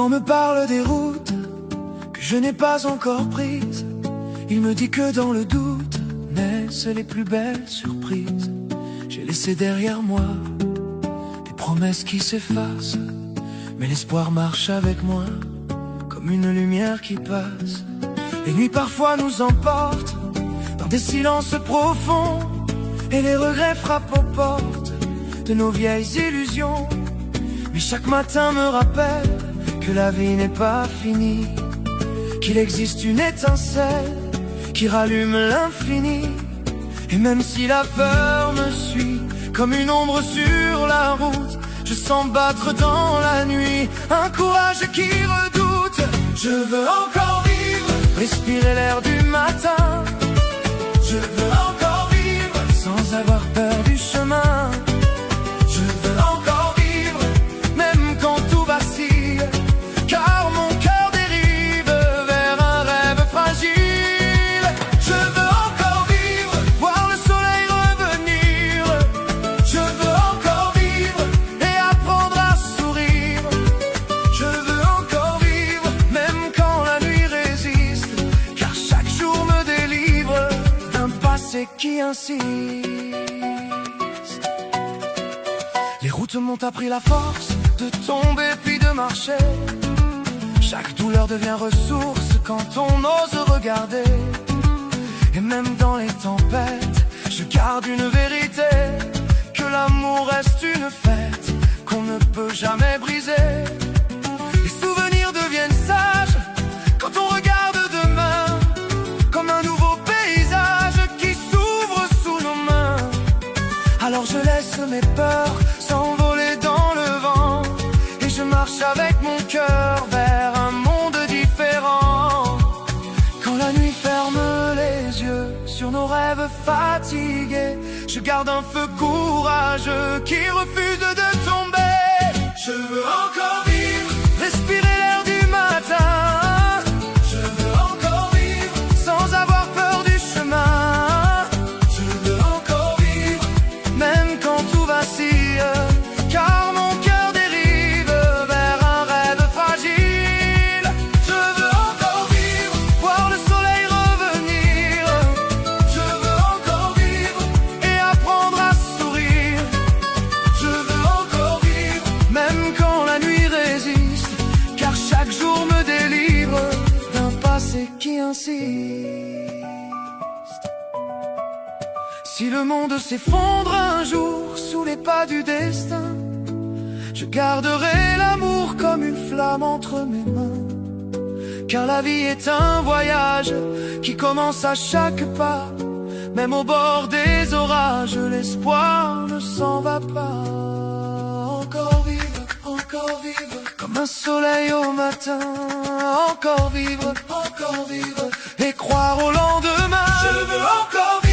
vent me parle des routes que je n'ai pas encore prises. Il me dit que dans le doute naissent les plus belles surprises. J'ai laissé derrière moi des promesses qui s'effacent, mais l'espoir marche avec moi comme une lumière qui passe. Les nuits parfois nous emportent dans des silences profonds, et les regrets frappent aux portes de nos vieilles illusions. Mais chaque matin me rappelle que la vie n'est pas finie, qu'il existe une étincelle qui rallume l'infini. Et même si la peur me suit comme une ombre sur la route, je sens battre dans la nuit un courage qui redoute. Je veux encore vivre, respirer l'air du matin. Je veux encore vivre sans avoir peur du chemin. Je veux encore vivre, même quand tout vacille, car mon cœur dérive vers un rêve fragile. Je veux encore vivre, voir le soleil revenir. Je veux encore vivre et apprendre à sourire. Je veux encore vivre, même quand la nuit résiste, car chaque jour me délivre d'un passé qui insiste. Les routes m'ont appris la force de tomber puis de marcher. Chaque douleur devient ressource quand on ose regarder. Et même dans les tempêtes, je garde une vérité, que l'amour reste une fête qu'on ne peut jamais briser. Les souvenirs deviennent sages quand on regarde demain, comme un nouveau paysage qui s'ouvre sous nos mains. Alors je laisse mes peurs s'envoler dans le vent, et je marche avec mon cœur vers un monde différent. Quand la nuit ferme les yeux sur nos rêves fatigués, je garde un feu courageux qui refuse de tomber. Je veux encore vivre, respirer l'air du matin. Je veux encore vivre sans avoir peur du chemin. Je veux encore vivre, même quand tout vacille, car mon cœur dérive vers un rêve fragile. Je veux encore vivre, voir le soleil revenir. Je veux encore vivre et apprendre à sourire. Je veux encore vivre, même quand la nuit résiste, car chaque jour me délivre d'un passé qui insiste. Si le monde s'effondre un jour sous les pas du destin, je garderai l'amour comme une flamme entre mes mains. Car la vie est un voyage qui commence à chaque pas. Même au bord des orages, l'espoir ne s'en va pas. Encore vivre, comme un soleil au matin. Encore vivre, et croire au lendemain. Je veux encore vivre.